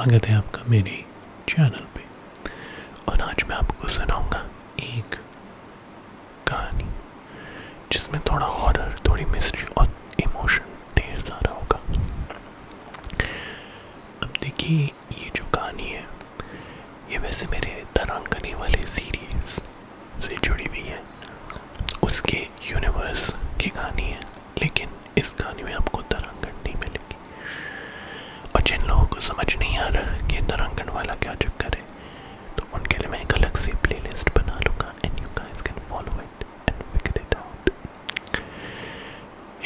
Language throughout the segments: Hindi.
स्वागत है आपका मेरे चैनल पे। और आज मैं आपको सुनाऊंगा एक कहानी जिसमें थोड़ा हॉरर, थोड़ी मिस्ट्री और इमोशन ढेर सारा होगा। अब देखिए, ये जो कहानी है ये वैसे मेरे तरांगनी वाले सीरीज से जुड़ी हुई है, उसके यूनिवर्स की कहानी है। लेकिन इस कहानी में आपको तरांगण नहीं मिलेगी। और जिन लोगों को समझ नहीं आ रहा कि तरांगण वाला क्या चक्कर है, तो उनके लिए मैं एक अलग से प्लेलिस्ट बना लूँगा and you guys can follow it and figure it out.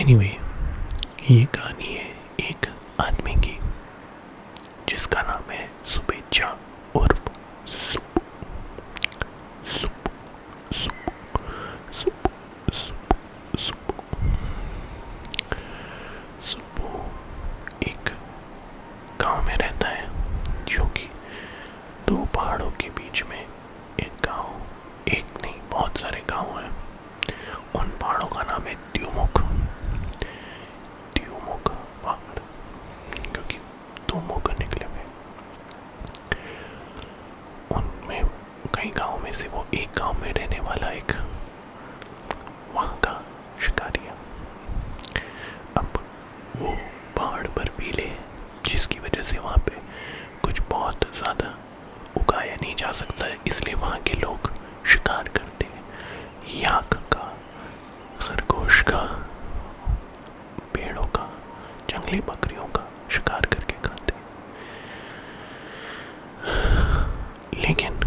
Anyway, ये कहानी है एक आदमी की जिसका नाम है सुबेचा उर्फ सुप। सुप सुप सुप सुप सुप सुप्पू एक गांव में रहता है, जो कि दो पहाड़ों के बीच में एक गांव, एक नहीं बहुत सारे गांव हैं। उन पहाड़ों का नाम है द्युमुख। द्युमुख पहाड़, क्योंकि दो मुख निकले हुए। उनमें कई गांव में से वो एक गांव में रहने वाला एक वहाँ का शिकारी है। अब वो पहाड़ बर्फीले है, जिसकी वजह से वहाँ पे कुछ बहुत ज़्यादा उगाया नहीं जा सकता है, इसलिए वहाँ के लोग शिकार करते हैं। याक का, खरगोश का, पेड़ों का, जंगली बकरियों का शिकार करके खाते हैं। लेकिन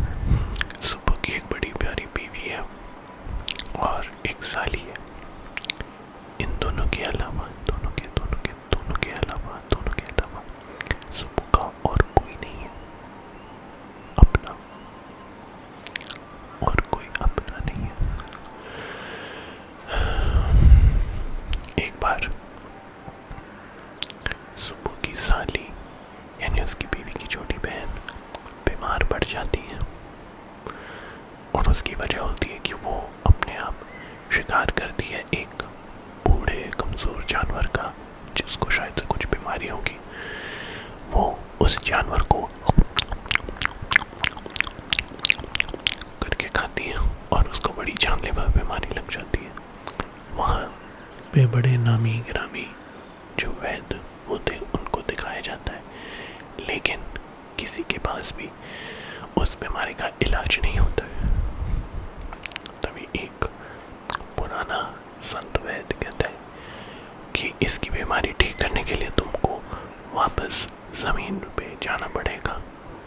सुबह की एक बड़ी प्यारी बीवी है और एक साली है। इन दोनों के अलावा सुबह का और कोई नहीं है अपना, और कोई अपना नहीं है। एक बार सुबह की साली यानी उसकी बीवी की छोटी बहन बीमार पड़ जाती है, और उसकी वजह होती है कि वो अपने आप शिकार करती है एक बूढ़े कमज़ोर जानवर का, जिसको शायद से कुछ बीमारी होगी। वो उस जानवर को करके खाती है और उसको बड़ी जानलेवा बीमारी लग जाती है। वहाँ पे बड़े नामी गिरामी जो वैद्य होते उनको दिखाया जाता है, लेकिन किसी के पास भी उस बीमारी का इलाज नहीं होता है। तभी एक पुराना संत वैद्य कहता है कि इसकी बीमारी ठीक करने के लिए तुमको वापस ज़मीन पे जाना पड़ेगा,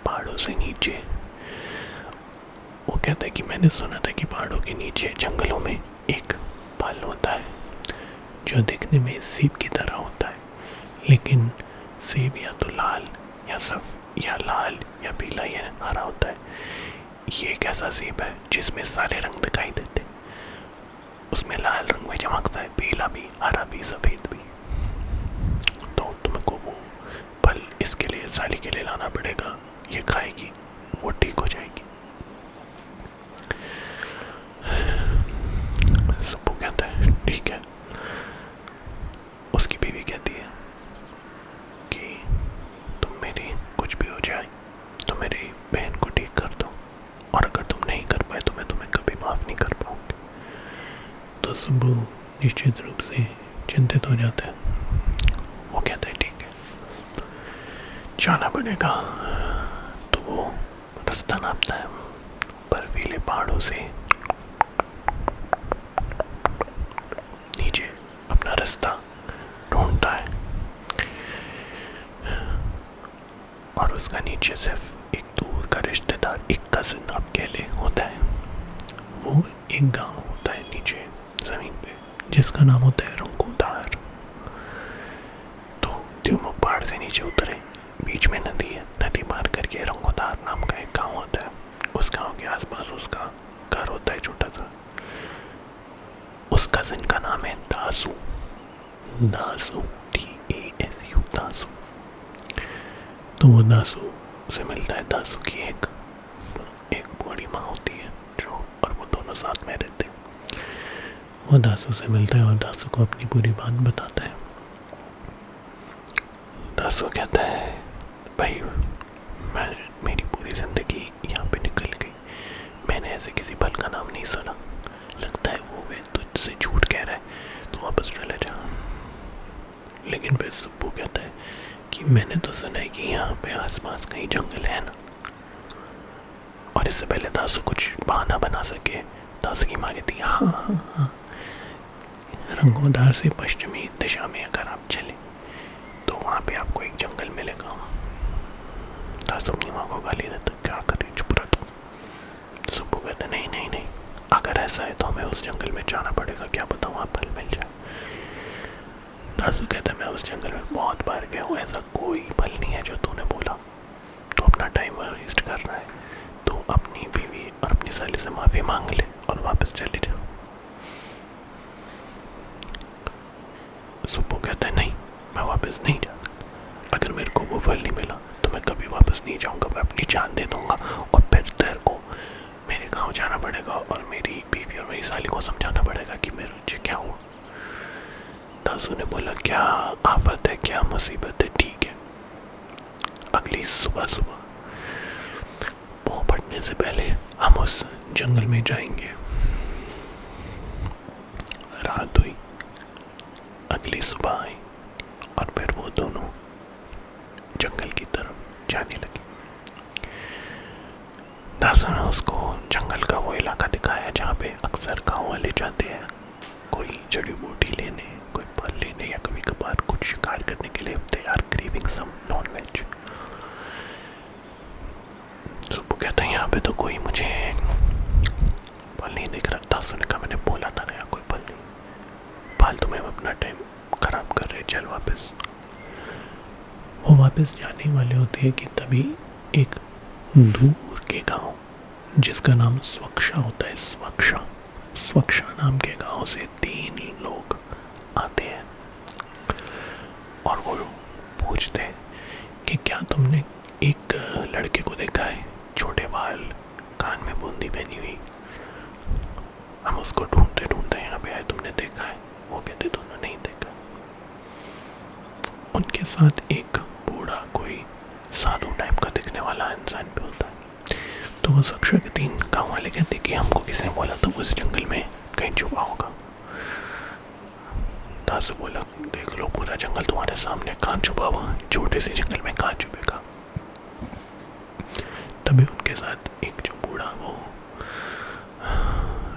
पहाड़ों से नीचे। वो कहता है कि मैंने सुना था कि पहाड़ों के नीचे जंगलों में एक फल होता है जो दिखने में सेब की तरह होता है, लेकिन सेब या तो लाल या लाल या पीला या हरा होता है। ये एक ऐसा सेब है जिसमें सारे रंग दिखाई देते, उसमें लाल रंग भी चमकता है, पीला भी, हरा भी, सफ़ेद भी। तो तुमको वो फल इसके लिए, साली के लिए लाना पड़ेगा। ये खाएगी, वो ठीक हो जाएगी। सुप्पू कहता है ठीक है। उसकी बीवी कहती है कि तुम मेरी कुछ भी हो जाए तो मेरी बहन को ठीक कर दो, और अगर तुम नहीं कर पाए तो मैं तुम्हें कभी माफ़ नहीं कर पाऊंगी। तो सुप्पू निश्चित रूप से चिंतित हो जाता है। वो कहता है ठीक है, जाना पड़ेगा। तो वो रास्ता नापता है, बर्फीले पहाड़ों से नीचे अपना रास्ता ढूंढता है, और उसका नीचे सिर्फ एक दूर का रिश्तेदार, एक कजिन आप कह ले, होता है। वो एक गांव होता है नीचे ज़मीन पे, जिसका नाम होता है रंगूधार। तो द्युमुख पहाड़ से नीचे उतरे, बीच में नदी है, नदी पार करके रंगूधार नाम का एक गांव होता है। उस गांव के आसपास उसका घर होता है छोटा सा। उस कजिन का नाम है दासू। दासू, DASU, दासू। तो वो दासू से मिलता है। दासू की एक बूढ़ी माँ होती है जो, और वो दोनों साथ में रहते हैं। वो दासू से मिलता है और दासू को अपनी पूरी बात बताता है। दासू कहता है भाई मैं मेरी पूरी ज़िंदगी यहाँ पे निकल गई। मैंने ऐसे किसी पल का नाम नहीं सुना। लगता है वो वे तुझसे झूठ कह रहा है, तो वापस चले जा। लेकिन फिर सुब्बू कहता है कि मैंने तो सुना है कि यहाँ पे आसपास कहीं जंगल है ना। और इससे पहले दासू कुछ बहाना बना सके, दासू की माँ कहती हाँ हाँ हाँ, रंगोदार से पश्चिमी दिशा में अगर आप चले तो वहाँ पे आपको एक जंगल मिलेगा। दासू अपनी माँ को गाली देता, क्या करे, चुप रहा। सुब्बू कहते नहीं नहीं नहीं, अगर ऐसा है तो हमें उस जंगल में जाना पड़ेगा, क्या पता वहाँ फल मिल जाए। दासू कहता है मैं उस जंगल में बहुत बार गया हूँ, ऐसा कोई फल नहीं है जो तूने बोला। तो अपना टाइम वेस्ट कर रहा है, तो अपनी बीवी और अपनी साली से माफ़ी मांग ले और वापस चले जाओ। सुब्बू कहता है नहीं, मैं वापस नहीं जाता। अगर मेरे को वो फल नहीं मिला तो मैं कभी वापस नहीं जाऊंगा, मैं अपनी जान दे दूंगा और फिर तेरे को मेरे गांव जाना पड़ेगा और मेरी बीवी और मेरी साली को समझाना पड़ेगा कि मेरे मुझे क्या हुआ। दासू ने बोला क्या आफत है, क्या मुसीबत है, ठीक है। अगली सुबह सुबह वो पड़ने से पहले हम उस जंगल में जाएंगे। रात हुई, अगली सुबह आई और फिर वो दोनों जंगल की तरफ जाने लगे। दासू ने उसको जंगल का वो इलाका दिखाया जहाँ पे अक्सर गाँव वाले जाते हैं, कोई जड़ी बूटी लेने, कोई फल लेने या कभी कभार कुछ शिकार करने के लिए। They are craving some non veg. Subbu कहता है यहाँ पे तो कोई मुझे फल नहीं दिख रहा। दासू ने कहा मैंने बोला था ना यहाँ कोई फल नहीं, फालतू में अपना टाइम खराब कर रहे, चल वापस। वो वापस जाने वाले होते हैं कि तभी एक दूर के गांव जिसका नाम स्वक्षा होता है, स्वक्षा नाम के गांव से 3 लोग आते हैं और वो पूछते हैं कि क्या तुमने एक लड़के को देखा है, छोटे बाल, कान में बूंदी पहनी हुई, हम उसको ढूंढते ढूंढते यहाँ पे आए, तुमने देखा है? वो कहते दोनों नहीं देखा। उनके साथ एक बूढ़ा कोई साधु टाइप का दिखने वाला इंसान भी होता है। तो वो स्वक्षा के 3 गाँव वाले कहते कि हमको किसी ने बोला तो उस जंगल में कहीं छुपा होगा। दासू बोला देख लो पूरा जंगल तुम्हारे सामने, कहाँ छुपा हुआ, छोटे से जंगल में कहाँ छुपेगा। तभी उनके साथ एक जो बूढ़ा वो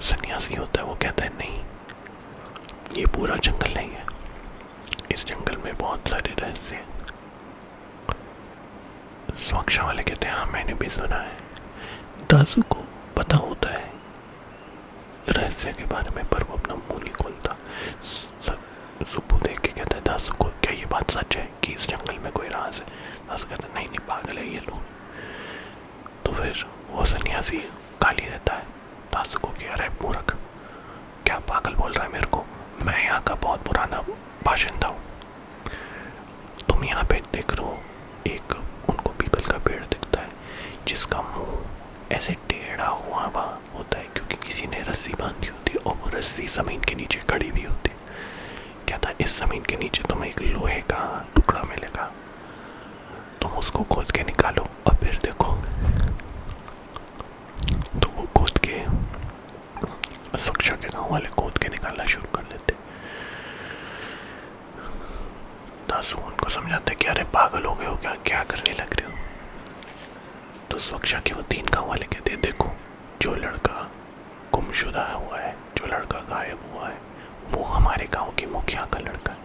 सन्यासी होता है वो कहता है नहीं, ये पूरा जंगल नहीं है, इस जंगल में बहुत सारे रहस्य हैं। स्वक्षा वाले कहते हैं हाँ मैंने भी सुना है। दासू को पता होता है रहस्य के बारे में, पर वो अपना मुंह नहीं खोलता। सुब्बू देख के कहता है दासू को क्या ये बात सच है कि इस जंगल में कोई राज है? दासू कहता है नहीं नहीं पागल है ये लोग। तो फिर वो सन्यासी गाली देता है दासू को कि अरे मूर्ख, क्या पागल बोल रहा है मेरे को, मैं यहाँ का बहुत पुराना बाशिंदा हूँ। तुम यहाँ पे देख रहे हो एक उनको पीपल का पेड़ दिखता है जिसका मुंह ऐसे टेढ़ा हुआ होता है क्योंकि किसी ने रस्सी बांधी होती है और वो रस्सी जमीन के नीचे खड़ी हुई होती है। क्या था इस जमीन के नीचे तुम्हें एक लोहे का टुकड़ा मिलेगा, तुम उसको खोद के निकालो और फिर देखो। तो वो खोद के स्वक्षा के गाँव वाले खोद के निकालना शुरू कर देते। दासू उनको समझाते कि अरे पागल हो गए हो क्या करने लग रहे हो। तो स्वक्षा के वो 3 गाँव वाले कहते देखो जो लड़का गुमशुदा हुआ है, जो लड़का गायब हुआ है, वो हमारे गांव की मुखिया का लड़का है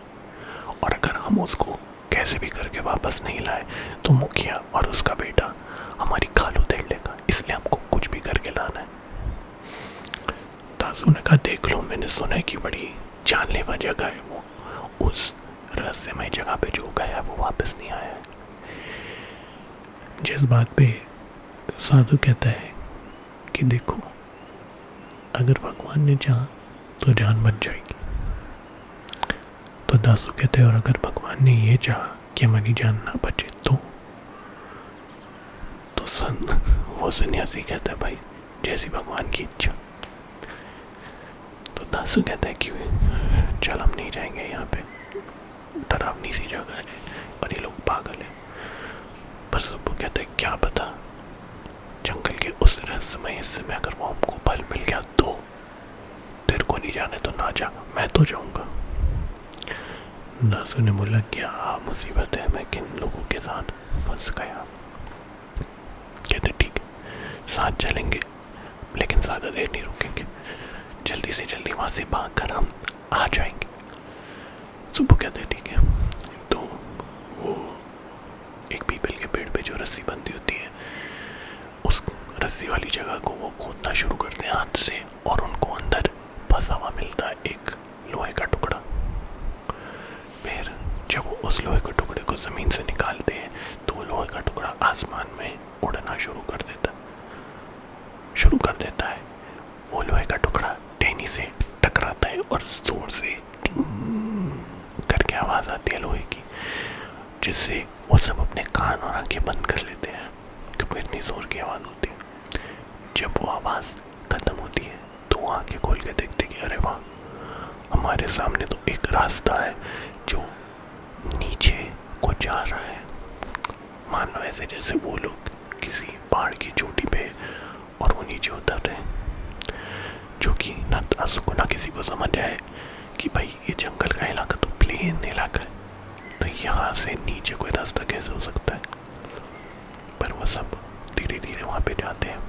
और अगर हम उसको कैसे भी करके वापस नहीं लाए तो मुखिया और उसका बेटा हमारी खालू देख लेगा, इसलिए हमको कुछ भी करके लाना है। दासू ने कहा देख लो मैंने सुना है कि बड़ी जानलेवा जगह है वो, उस रहस्यमय जगह पे जो गया वो वापस नहीं आया है। जिस बात पे साधु कहता है कि देखो अगर भगवान ने चाहा तो जान बच जाएगी। तो दासू कहते हैं और अगर भगवान ने ये चाहा कि हमारी जान ना बचे तो वो सन्यासी कहता है भाई जैसी भगवान की इच्छा। तो दासू कहता है कि चल हम नहीं जाएंगे, यहाँ पे डरावनी सी जगह है और ये लोग पागल है। पर सुब्बू कहता है क्या पता हिस्से में अगर वो हमको फल मिल गया तो तेरे को नहीं जाने तो ना जा, मैं तो जाऊंगा। दासू ने बोला क्या मुसीबत है, मैं किन लोगों के साथ फंस गया। कहते ठीक है साथ चलेंगे लेकिन ज़्यादा देर नहीं रुकेंगे, जल्दी से जल्दी वहाँ से भाग कर हम आ जाएंगे। सुबह कहते ठीक है। तो वो एक पीपल के पेड़ पे जो रस्सी बंधी होती है उस रस्सी वाली जगह को वो खोदना शुरू करते हैं हाथ से, और उनको अंदर फंसा हुआ मिलता है एक लोहे का टुकड़ा। फिर जब वो उस लोहे के टुकड़े को ज़मीन से निकालते हैं तो वो लोहे का टुकड़ा आसमान में उड़ना शुरू कर देता है। वो लोहे का टुकड़ा टहनी से टकराता है और जोर से करके आवाज़ आती है लोहे की, जिससे वो सब अपने कान और आंखें बंद कर लेते हैं क्योंकि इतनी जोर की आवाज़ होती है। जब वो आवाज़ ख़त्म होती है तो वो आंखें खोल के देखते कि अरे वाह, हमारे सामने तो एक रास्ता है जो नीचे को जा रहा है। मान लो ऐसे जैसे वो लोग किसी पहाड़ की चोटी पे और वो नीचे उतर रहे हैं, जो कि ना दासू को ना किसी को समझ आए कि भाई ये जंगल का इलाका तो प्लेन इलाका है, तो यहाँ से नीचे कोई रास्ता कैसे हो सकता है। पर वो सब धीरे धीरे वहाँ पे जाते हैं।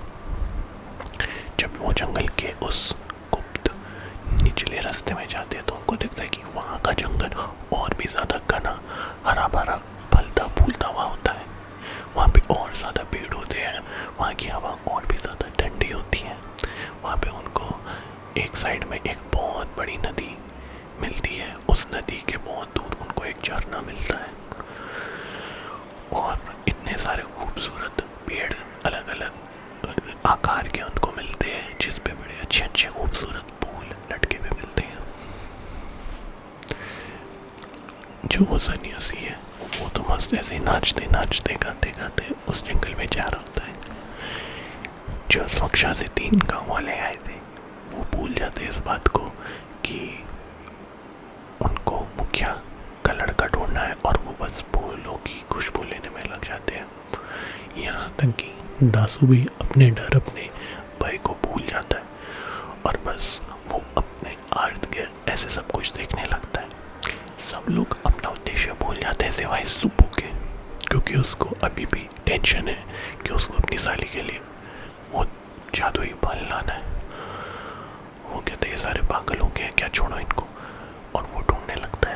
जब वो जंगल के उस गुप्त निचले रास्ते में जाते हैं तो उनको दिखता है कि वहाँ का जंगल और भी ज़्यादा घना हरा भरा फलता फूलता हुआ होता है। वहाँ पे और ज़्यादा पेड़ होते हैं, वहाँ की हवा और भी ज़्यादा ठंडी होती है। वहाँ पे उनको एक साइड में एक बहुत बड़ी नदी मिलती है, उस नदी के बहुत दूर उनको एक झरना मिलता है, और इतने सारे खूबसूरत पेड़ अलग अलग आकार के उनको मिलते हैं जिस पे बड़े अच्छे अच्छे खूबसूरत फूल लटके हुए मिलते हैं। जो वो सन्यासी है वो तो मस्त ऐसे नाचते नाचते गाते गाते उस जंगल में जा रहा होता है। जो सुरक्षा से 3 गाँव वाले आए थे वो भूल जाते इस बात को कि उनको मुखिया का लड़का ढूंढना है, और वो बस फूलों की खुशबू लेने में लग जाते हैं। यहाँ तक कि दासू भी अपने डर अपने भय को भूल जाता है और बस वो अपने अर्थ के ऐसे सब कुछ देखने लगता है। सब लोग अपना उद्देश्य भूल जाते हैं सिवाय सुप्पू के, क्योंकि उसको अभी भी टेंशन है कि उसको अपनी साली के लिए वो जादुई फल लाना है। वो कहते हैं ये सारे पागल हो गए हैं क्या, छोड़ो इनको, और वो ढूंढने लगता है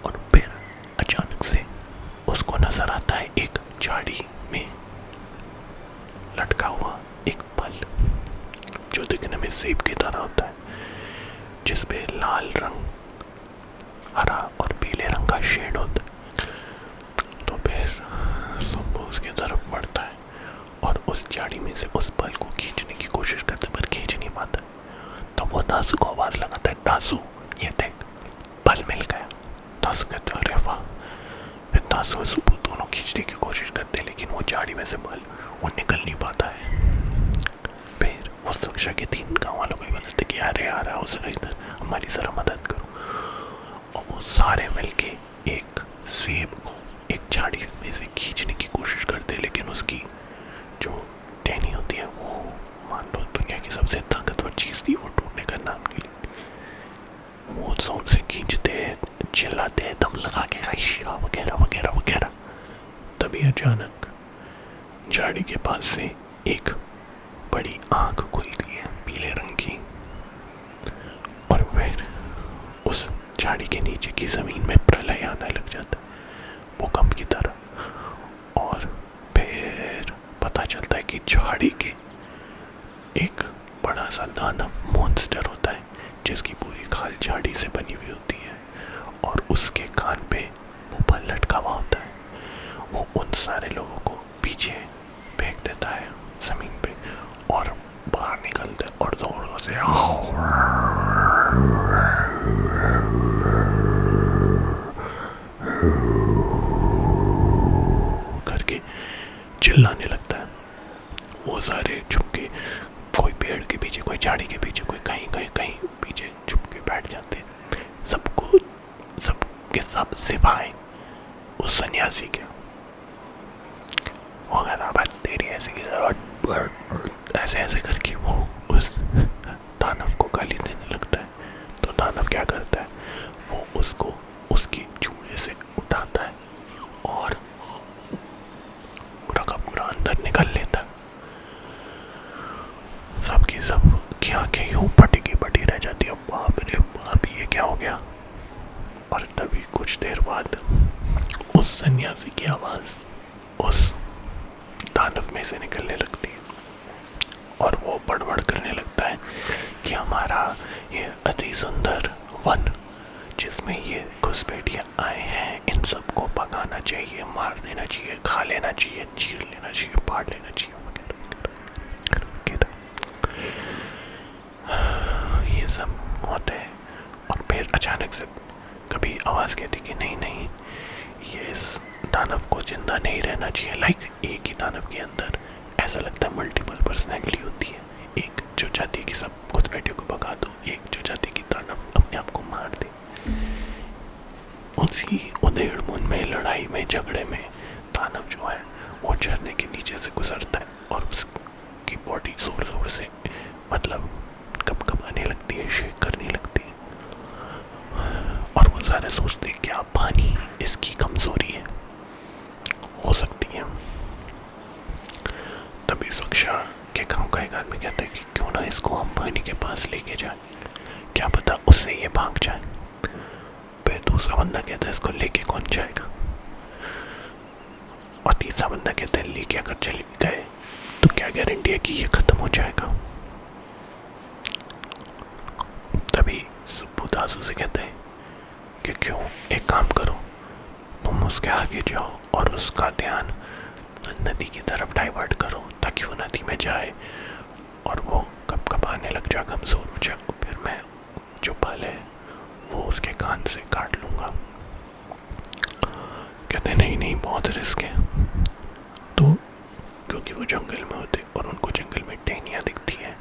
और फिर अचानक से उसको नजर आता है एक झाड़ी में लटका हुआ एक फल जो दिखने में सेब की तरह होता है, जिसपे लाल रंग, हरा और पीले रंग का शेड होता है। तो फिर सुब्बू उसकी तरफ बढ़ता है और उस झाड़ी में से उस फल को खींचने की कोशिश करता है पर खींच नहीं पाता। तो वो दासू को आवाज़ लगाता है, दासू ये देख फल मिल गया। दासू कहता है अरे वाह। फिर दासू और सुब्बू दोनों खींचने की कोशिश करते हैं लेकिन वो झाड़ी में से फल वो निकल नहीं पाता है। फिर वो सुरक्षा के 3 गाँव वालों को बोलते कि अरे आ रहा उस इधर हमारी जरा मदद करो, और वो सारे मिलके एक सेब को एक झाड़ी में से खींचने की कोशिश करते हैं, लेकिन उसकी जो टहनी होती है वो मान लो दुनिया की सबसे ताकतवर चीज़ थी, वो टूटने का नाम नहीं लेती। वो जोर से खींचते चिल्लाते दम लगा के आयशा वगैरह वगैरह वगैरह। तभी अचानक झाड़ी के पास से एक बड़ी आंख खुलती है पीले रंग की, और फिर उस झाड़ी के नीचे की जमीन में प्रलय आने लग जाता है भूकंप की तरह। और फिर पता चलता है कि झाड़ी के एक बड़ा सा दानव मॉन्स्टर होता है जिसकी पूरी खाल झाड़ी से बनी हुई होती है, और उसके कान पे वो फल लटका हुआ होता है। वो उन सारे लोगों को पीछे फेंक देता है जमीन पे और बाहर निकलता है और जोरों से करके चिल्लाने लगता है। वो सारे छुप के कोई पेड़ के पीछे, कोई झाड़ी के पीछे, कोई कहीं कहीं कहीं पीछे छुप के बैठ जाते हैं। सबको सबके सब सिवाय उस सन्यासी के। वो कहता है तेरी ऐसी की ऐसे ऐसे करके वो उस दानव को गाली देने लगता है। तो दानव क्या करता है, वो उसको उसकी चूड़े से उठाता है और पूरा का पूरा अंदर निकाल लेता है। सबकी सब की आंखें यूं फटी की फटी रह जाती है, बाप रे बाप ये क्या हो गया। और तभी कुछ देर बाद उस सन्यासी की आवाज उस दानव में से निकलने लगती है और वो बड़बड़ करने लगता है कि हमारा ये अति सुंदर वन जिसमें ये घुसपैठियाँ आए हैं, इन सबको भगाना चाहिए, मार देना चाहिए, खा लेना चाहिए, चीर लेना चाहिए, फाड़ लेना चाहिए वगैरह वगैरह। ये सब होता है और फिर अचानक से कभी आवाज़ कहती कि नहीं नहीं, ये इस दानव को जिंदा नहीं रहना चाहिए। लाइक एक ही दानव के अंदर ऐसा लगता है मल्टीपल पर्सनैलिटी होती है। एक जो चाहती है कि सब घुसपैठियों को भगा दो, एक जो चाहती है कि दानव अपने आप को मार दे। उसी उधेड़-बुन में, लड़ाई में, झगड़े में दानव जो है वो झरने के नीचे से गुजरता है और उसकी बॉडी जोर जोर से मतलब कपकपाने लगती है, शेक करने लगती है। और वो सारे सोचते हैं क्या पानी इसकी कमजोरी है, हो सकती है। तभी सुक्षा के गांव का एक आदमी कहता है कि क्यों ना इसको हम पानी के पास लेके जाए, क्या पता उससे ये भाग जाए। फिर दूसरा बंदा कहता है इसको लेके कौन जाएगा, और तीसरा बंदा कहता है लेके अगर चले गए तो क्या गारंटी है कि ये खत्म हो जाएगा। तभी सुब्बू दासू से कहता है कि क्यों एक काम करो, तुम उसके आगे जाओ और उसका ध्यान नदी की तरफ डाइवर्ट करो ताकि वो नदी में जाए और वो कपकपाने लग जाए, कमजोर हो जाए, और फिर मैं जो पल है वो उसके कान से काट लूँगा। कहते नहीं नहीं बहुत रिस्क है। तो क्योंकि वो जंगल में होते और उनको जंगल में टहनियाँ दिखती हैं,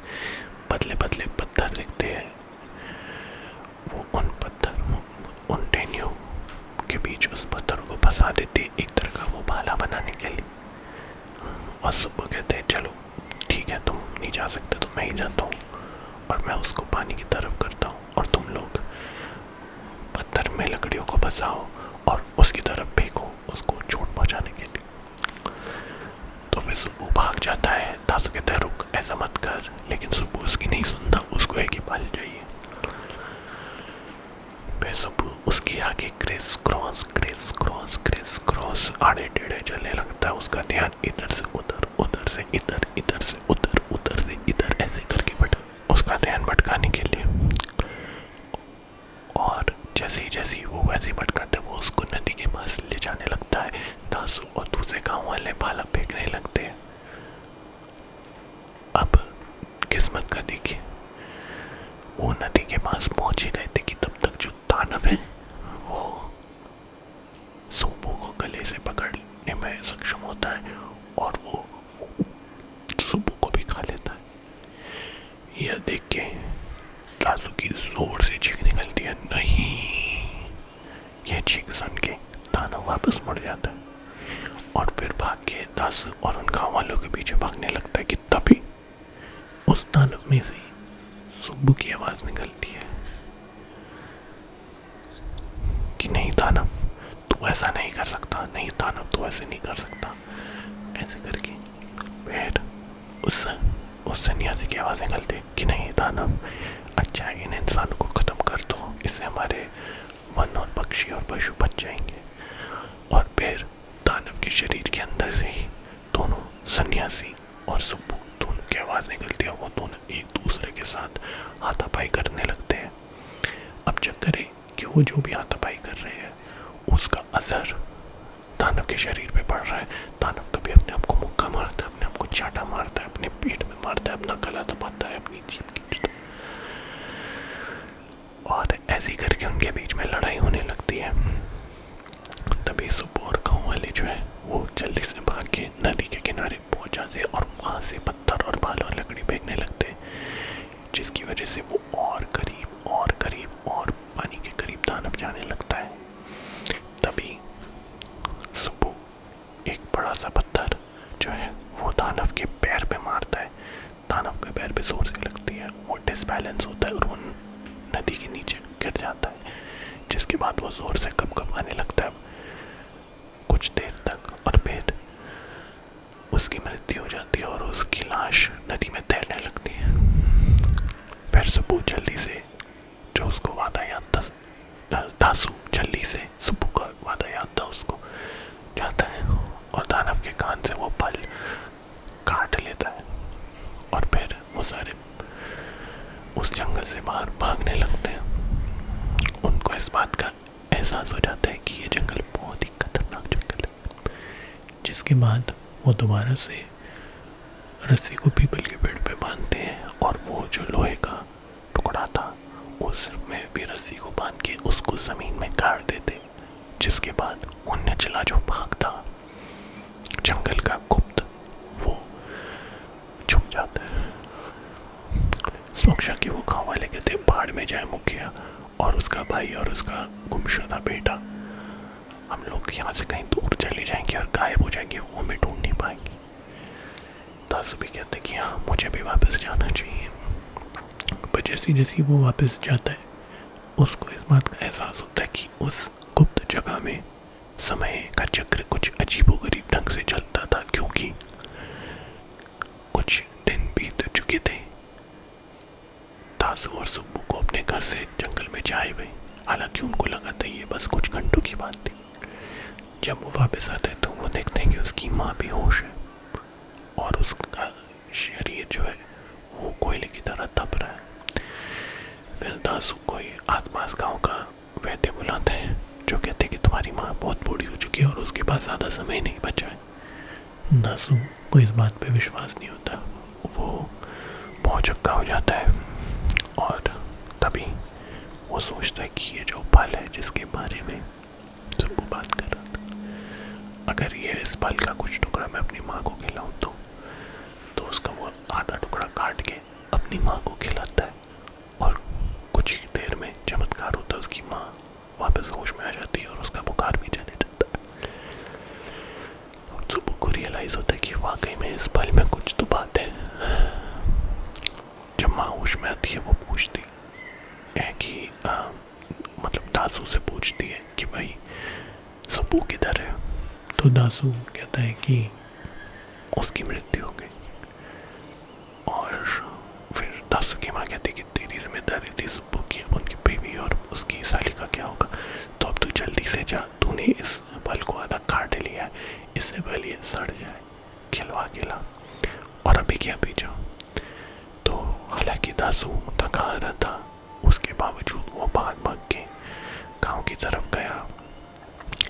पतले पतले पत्थर दिखते हैं, वो उन टहनियों के बीच उस पत्थर को फंसा देते एक तरह का वो भाला बनाने के लिए। और सुब्बू कहते हैं चलो ठीक है, तुम नहीं जा सकते तो मैं ही जाता हूँ और मैं उसको पानी की तरफ करता हूँ और तुम लोग पत्थर में लकड़ियों को फंसाओ और उसकी तरफ फेंको उसको चोट पहुँचाने के लिए। तो फिर सुब्बू भाग जाता है। दासू कहता है रुक ऐसा मत कर, लेकिन सुब्बू उसकी नहीं सुनता, उसको है कि पाल जाइए। फिर सुब्बू उसके आगे क्रिस क्रॉस आड़े टेढ़े चलने लगता है। उसका ध्यान इधर से उधर, उधर से इधर, इधर से उधर, उधर से इधर ऐसे करके उसका ध्यान भटकाने के लिए। और जैसे ही वो वैसे भटकाते वो उसको नदी के पास ले जाने लगता है। दासू और दूसरे गांव वाले भाला फेंकने लगते हैं। अब किस्मत का देखिए, वो नदी के पास पहुंच ही गए थे कि तब तक जो दानव है वो सुब्बू को गले से पकड़ने में सक्षम होता है और वो सुब्बू को भी खा लेता है। यह देख के दासू की जोर से चीख निकलती है, नहीं। यह चीख सुन के दानव वापस मुड़ जाता है और फिर भाग के दासू और उन गाँव वालों के पीछे भागने लगता है कि तभी उस दानव में से सुब्बू की आवाज निकलती है कि नहीं दानव तू ऐसा नहीं कर सकता, नहीं दानव तू ऐसे नहीं कर सकता। ऐसे करके फिर उस सन्यासी की आवाज निकलती कि नहीं दानव, अच्छा इन इंसानों को खत्म कर दो, इससे हमारे वन और पक्षी और पशु बच जाएंगे। और फिर दानव के शरीर के अंदर से ही दोनों सन्यासी और सुब्बू दोनों की आवाज निकलती है। वो दोनों एक दूसरे के साथ हाथापाई करने लगते हैं। अब चक्कर है कि वो जो भी हाथापाई कर रहे हैं उसका असर दानव के शरीर पे पड़ रहा है। दानव कभी अपने आप को मुक्का मारता है, अपने आप को चाटा मारता है, अपने पेट में मारता है, अपना गला दबाता है अपनी जीभ की, और ऐसे ही करके उनके बीच में लड़ाई होने लगती है। तभी सुब्बू और गाँव वाले जो है वो जल्दी से भाग के नदी के किनारे पहुंच जाते और वहाँ से पत्थर और बाल और लकड़ी फेंकने लगते, जिसकी वजह से वो और करीब और पानी के करीब दानव जाने लगता है। तभी सुब्बू एक बड़ा सा पत्थर जो है वो दानव के पैर पे मारता है। गिर जाता है, जिसके बाद वो जोर से कँपकँपाने लगता है कुछ देर तक, और फिर उसकी मृत्यु हो जाती है और उसकी लाश नदी में तैरने लगती है। फिर सुब्बू जल्दी से, जो उसको वादा याद था, दासू जल्दी से सुब्बू का वादा याद था उसको, जाता है और दानव के कान से वो फल काट लेता है, और फिर वो सारे उस जंगल से बाहर भागने लगते हैं। उनको इस बात का एहसास हो जाता है कि ये जंगल बहुत ही खतरनाक जंगल है, जिसके बाद वो दोबारा से रस्सी को पीपल के पेड़ पे बांधते हैं, और वो जो लोहे का टुकड़ा था उसमें भी रस्सी को बांध के उसको जमीन में गाड़ देते, जिसके बाद वो निचला जो भाग था जंगल का गुप्त, वो छुप जाता है। सुरक्षा की वो गाँव वाले कहते भाड़ में जाए मुखिया और उसका भाई और उसका गुमशुदा बेटा, हम लोग यहाँ से कहीं दूर चले जाएंगे और गायब हो जाएंगे, वो हमें ढूंढ नहीं पाएंगे। दासू भी कहते कि हाँ मुझे भी वापस जाना चाहिए, पर जैसी जैसी वो वापस जाता है उसको इस बात का एहसास होता है कि उस गुप्त जगह में समय का चक्र कुछ अजीबोगरीब ढंग से चलता था, क्योंकि कुछ दिन बीत चुके थे दासू और सुब्बू को अपने घर से जंगल में जाए हुए। हालांकि उनको लगा था ये बस कुछ घंटों की बात थी। जब वो वापस आते हैं तो वो देखते हैं कि उसकी माँ भी होश है और उसका शरीर जो है वो कोयले की तरह तप रहा है। फिर दासू कोई आसपास गांव का वैद्य बुलाते हैं, जो कहते हैं कि तुम्हारी माँ बहुत बूढ़ी हो चुकी है और उसके पास ज़्यादा समय नहीं बचा है। दासू को इस बात पे विश्वास नहीं होता, वो बहुत चक्का हो जाता है, और तभी वो सोचता है कि ये जो फल है जिसके बारे में सुब्बू बात कर रहा था, अगर ये इस फल का कुछ टुकड़ा मैं अपनी माँ को खिलाऊं तो उसका वो आधा टुकड़ा काट के अपनी माँ को खिलाता है, और कुछ ही देर में चमत्कार होता है, उसकी माँ वापस होश में आ जाती है और उसका बुखार भी चले जाता है। सुब्बू को रियलाइज होता है कि वाकई में इस फल में कुछ तो बात है। जब माँ होश में आती है वो पूछती है कि मतलब दासू से पूछती है कि भाई सुब्बू किधर है, तो दासू कहता है कि उसकी मृत्यु हो गई। और फिर दासू की माँ कहती है कि तेरी जिम्मेदारी थी सुब्बू की, अब उनकी बीवी और उसकी साली का क्या होगा, तो अब तू जल्दी से जा, तूने इस फल को आधा काट लिया है, इससे पहले ये सड़ जाए, खिलवा खिला, और अभी क्या पी जाओ। तो हालांकि दासू थका रहा था, उसके बावजूद वो भाग भाग के गांव की तरफ गया।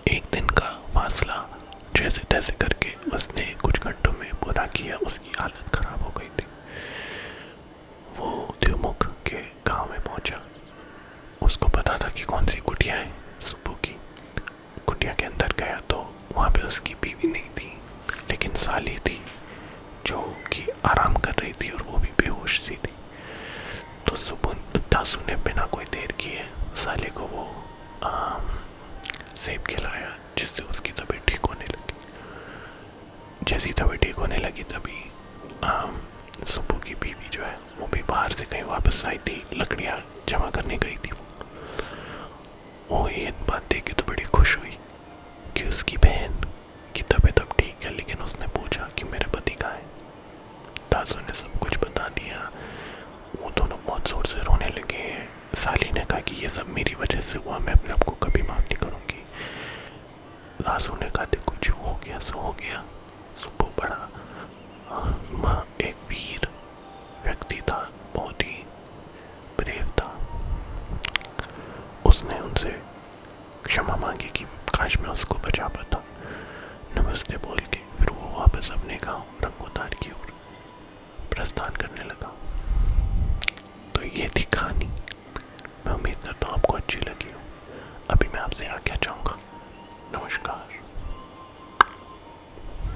एक दिन का फासला जैसे तैसे करके उसने कुछ घंटों में पूरा किया, उसकी हालत खराब हो गई थी। वो देवमुख के गांव में पहुंचा, उसको पता था कि कौन सी कुटिया है सुब्बू की। कुटिया के अंदर गया तो वहाँ पे उसकी बीवी नहीं थी, लेकिन साली थी जो कि आराम कर रही थी और वो भी बेहोश सी थी। तो सुब्बू दासू ने बिना कोई देर किए साले को वो सेब खिलाया, जिससे उसकी तबीयत ठीक होने लगी। जैसी तबीयत ठीक होने लगी तभी सुब्बू की बीवी जो है वो भी बाहर से कहीं वापस आई थी, लकड़ियाँ जमा करने गई थी। वो ये बात देख के तो बड़ी खुश हुई कि उसकी बहन की तबीयत अब ठीक है, लेकिन उसने पूछा कि मेरे पति कहाँ है। दासू ने सब कुछ बता दिया। वो दोनों बहुत जोर से रोने लगे। साली ने कहा कि ये सब मेरी वजह से हुआ, मैं अपने आप को कभी माफ नहीं करूँगी। दासू ने कहा देखो जो हो गया सो हो गया। सुब्बू बड़ा एक वीर व्यक्ति था, बहुत ही ब्रेव था। उसने उनसे क्षमा मांगी कि काश मैं उसको बचा पाता। नमस्ते बोल के फिर वो वापस अपने गांव रंगोतार की ओर प्रस्थान करने लगा। तो ये थी